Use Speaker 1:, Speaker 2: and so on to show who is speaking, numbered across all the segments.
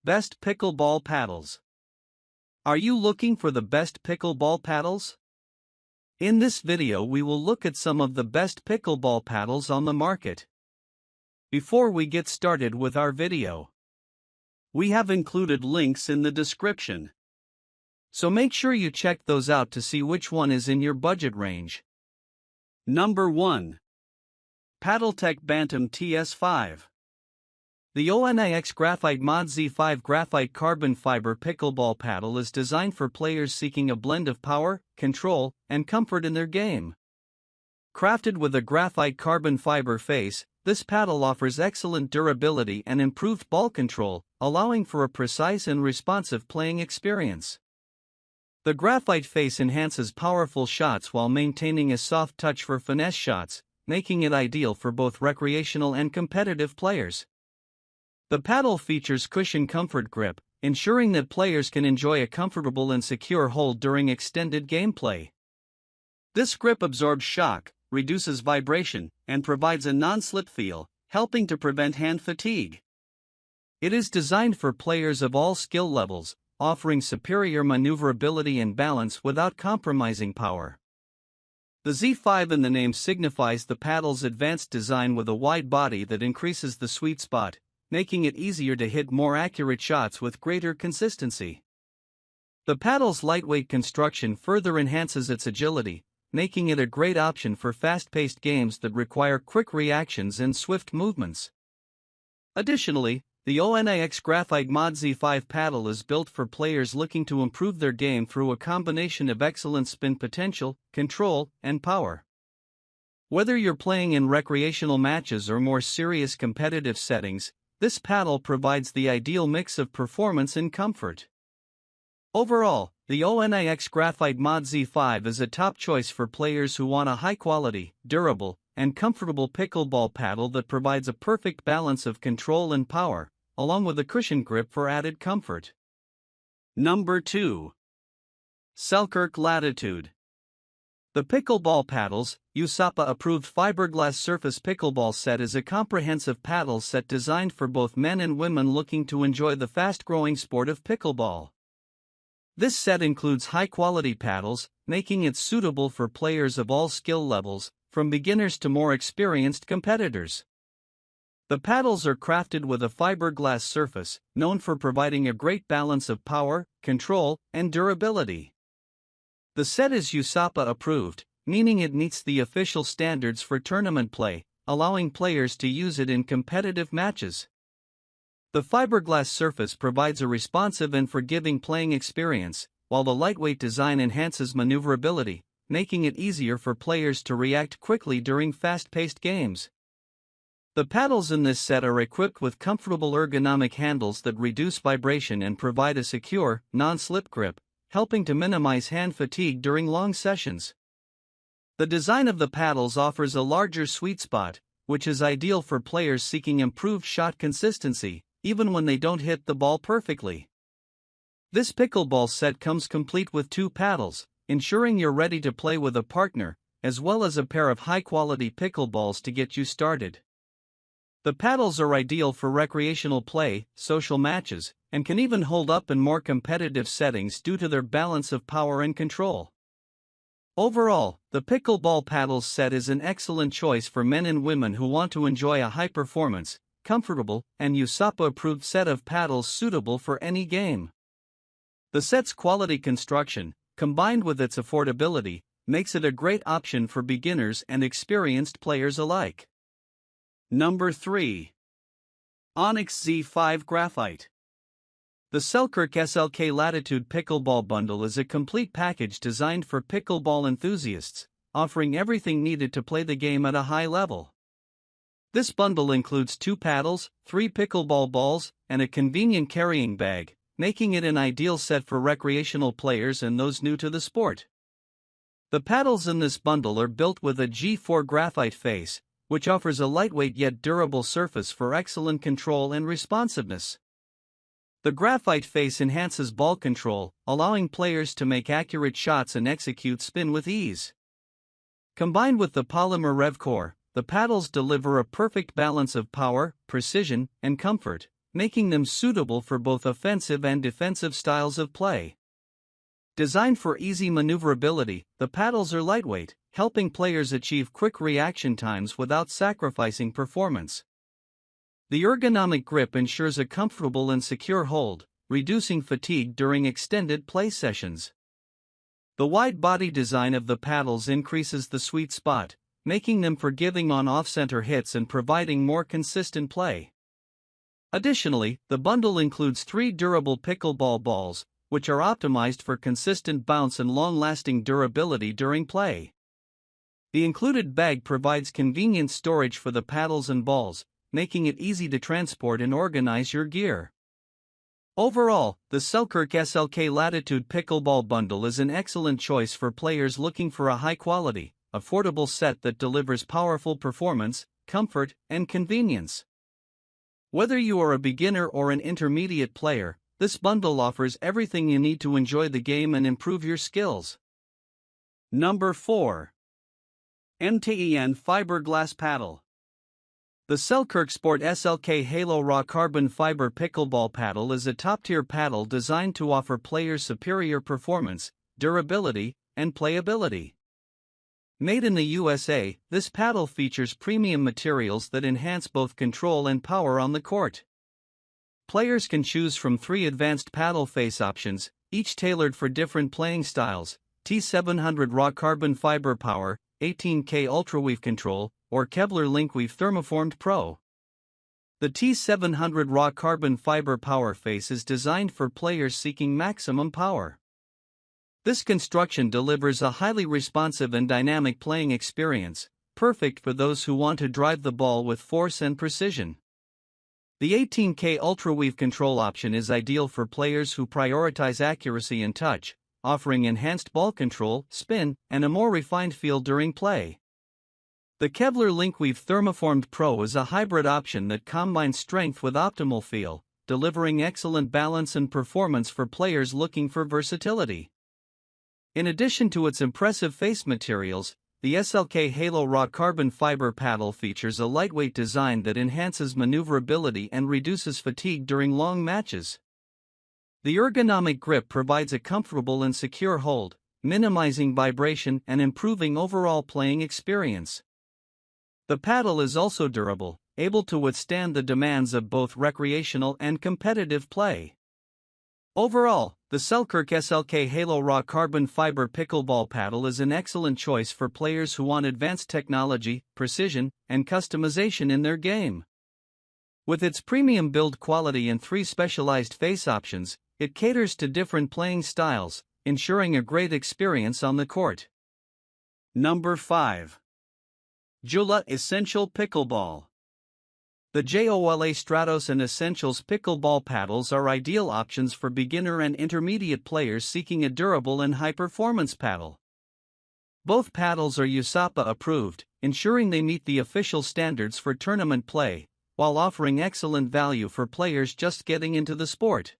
Speaker 1: Best Pickleball Paddles. Are you looking for the best pickleball paddles? In this video we will look at some of the best pickleball paddles on the market. Before we get started with our video, we have included links in the description. So make sure you check those out to see which one is in your budget range. Number 1. Paddletek Bantam TS5. The Onix Graphite Mod Z5 Graphite carbon fiber pickleball paddle is designed for players seeking a blend of power, control, and comfort in their game. Crafted with a graphite carbon fiber face, this paddle offers excellent durability and improved ball control, allowing for a precise and responsive playing experience. The graphite face enhances powerful shots while maintaining a soft touch for finesse shots, making it ideal for both recreational and competitive players. The paddle features cushion comfort grip, ensuring that players can enjoy a comfortable and secure hold during extended gameplay. This grip absorbs shock, reduces vibration, and provides a non-slip feel, helping to prevent hand fatigue. It is designed for players of all skill levels, offering superior maneuverability and balance without compromising power. The Z5 in the name signifies the paddle's advanced design with a wide body that increases the sweet spot, making it easier to hit more accurate shots with greater consistency. The paddle's lightweight construction further enhances its agility, making it a great option for fast-paced games that require quick reactions and swift movements. Additionally, the Onix Graphite Mod Z5 paddle is built for players looking to improve their game through a combination of excellent spin potential, control, and power. Whether you're playing in recreational matches or more serious competitive settings, this paddle provides the ideal mix of performance and comfort. Overall, the Onix Graphite Mod Z5 is a top choice for players who want a high-quality, durable, and comfortable pickleball paddle that provides a perfect balance of control and power, along with a cushion grip for added comfort. Number 2. Selkirk Latitude. The Pickleball Paddles, USAPA-approved fiberglass surface pickleball set is a comprehensive paddle set designed for both men and women looking to enjoy the fast-growing sport of pickleball. This set includes high-quality paddles, making it suitable for players of all skill levels, from beginners to more experienced competitors. The paddles are crafted with a fiberglass surface, known for providing a great balance of power, control, and durability. The set is USAPA approved, meaning it meets the official standards for tournament play, allowing players to use it in competitive matches. The fiberglass surface provides a responsive and forgiving playing experience, while the lightweight design enhances maneuverability, making it easier for players to react quickly during fast-paced games. The paddles in this set are equipped with comfortable ergonomic handles that reduce vibration and provide a secure, non-slip grip, helping to minimize hand fatigue during long sessions. The design of the paddles offers a larger sweet spot, which is ideal for players seeking improved shot consistency, even when they don't hit the ball perfectly. This pickleball set comes complete with 2 paddles, ensuring you're ready to play with a partner, as well as a pair of high-quality pickleballs to get you started. The paddles are ideal for recreational play, social matches, and can even hold up in more competitive settings due to their balance of power and control. Overall, the pickleball paddles set is an excellent choice for men and women who want to enjoy a high-performance, comfortable, and USAPA-approved set of paddles suitable for any game. The set's quality construction, combined with its affordability, makes it a great option for beginners and experienced players alike. Number 3. Onix Z5 Graphite. The Selkirk SLK Latitude Pickleball Bundle is a complete package designed for pickleball enthusiasts, offering everything needed to play the game at a high level. This bundle includes 2 paddles, 3 pickleball balls, and a convenient carrying bag, making it an ideal set for recreational players and those new to the sport. The paddles in this bundle are built with a G4 graphite face, which offers a lightweight yet durable surface for excellent control and responsiveness. The graphite face enhances ball control, allowing players to make accurate shots and execute spin with ease. Combined with the polymer rev core, the paddles deliver a perfect balance of power, precision, and comfort, making them suitable for both offensive and defensive styles of play. Designed for easy maneuverability, the paddles are lightweight, helping players achieve quick reaction times without sacrificing performance. The ergonomic grip ensures a comfortable and secure hold, reducing fatigue during extended play sessions. The wide body design of the paddles increases the sweet spot, making them forgiving on off-center hits and providing more consistent play. Additionally, the bundle includes 3 durable pickleball balls, which are optimized for consistent bounce and long-lasting durability during play. The included bag provides convenient storage for the paddles and balls, making it easy to transport and organize your gear. Overall, the Selkirk SLK Latitude Pickleball Bundle is an excellent choice for players looking for a high-quality, affordable set that delivers powerful performance, comfort, and convenience. Whether you are a beginner or an intermediate player, this bundle offers everything you need to enjoy the game and improve your skills. Number 4. MTEN Fiberglass Paddle. The Selkirk Sport SLK Halo Raw Carbon Fiber Pickleball Paddle is a top-tier paddle designed to offer players superior performance, durability, and playability. Made in the USA, this paddle features premium materials that enhance both control and power on the court. Players can choose from 3 advanced paddle face options, each tailored for different playing styles: T700 Raw Carbon Fiber Power, 18K Ultra Weave Control, or Kevlar Linkweave Thermoformed Pro. The T700 Raw Carbon Fiber Power Face is designed for players seeking maximum power. This construction delivers a highly responsive and dynamic playing experience, perfect for those who want to drive the ball with force and precision. The 18K Ultra Weave Control option is ideal for players who prioritize accuracy and touch, offering enhanced ball control, spin, and a more refined feel during play. The Kevlar Linkweave Thermoformed Pro is a hybrid option that combines strength with optimal feel, delivering excellent balance and performance for players looking for versatility. In addition to its impressive face materials, the SLK Halo Raw Carbon Fiber Paddle features a lightweight design that enhances maneuverability and reduces fatigue during long matches. The ergonomic grip provides a comfortable and secure hold, minimizing vibration and improving overall playing experience. The paddle is also durable, able to withstand the demands of both recreational and competitive play. Overall, the Selkirk SLK Halo Raw Carbon Fiber Pickleball Paddle is an excellent choice for players who want advanced technology, precision, and customization in their game. With its premium build quality and 3 specialized face options, it caters to different playing styles, ensuring a great experience on the court. Number 5. Joola Essential Pickleball. The Joola Stratos and Essentials pickleball paddles are ideal options for beginner and intermediate players seeking a durable and high-performance paddle. Both paddles are USAPA approved, ensuring they meet the official standards for tournament play, while offering excellent value for players just getting into the sport.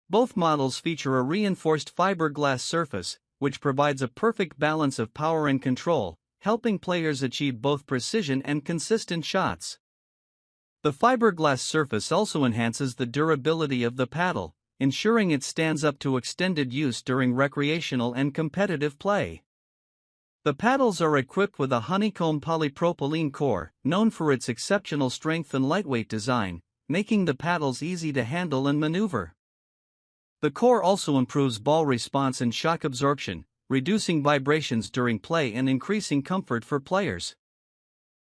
Speaker 1: Both models feature a reinforced fiberglass surface, which provides a perfect balance of power and control, helping players achieve both precision and consistent shots. The fiberglass surface also enhances the durability of the paddle, ensuring it stands up to extended use during recreational and competitive play. The paddles are equipped with a honeycomb polypropylene core, known for its exceptional strength and lightweight design, making the paddles easy to handle and maneuver. The core also improves ball response and shock absorption, reducing vibrations during play and increasing comfort for players.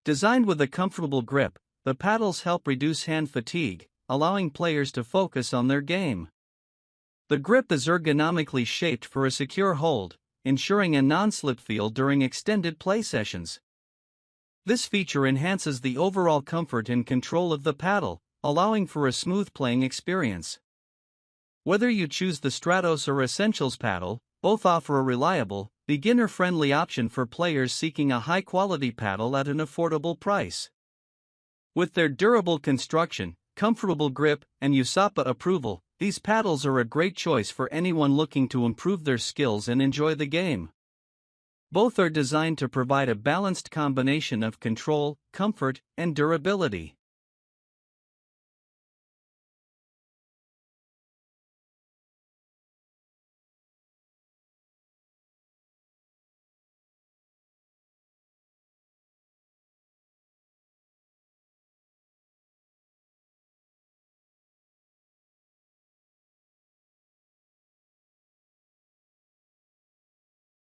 Speaker 1: Designed with a comfortable grip, the paddles help reduce hand fatigue, allowing players to focus on their game. The grip is ergonomically shaped for a secure hold, ensuring a non-slip feel during extended play sessions. This feature enhances the overall comfort and control of the paddle, allowing for a smooth playing experience. Whether you choose the Stratos or Essentials paddle, both offer a reliable, beginner-friendly option for players seeking a high-quality paddle at an affordable price. With their durable construction, comfortable grip, and USAPA approval, these paddles are a great choice for anyone looking to improve their skills and enjoy the game. Both are designed to provide a balanced combination of control, comfort, and durability.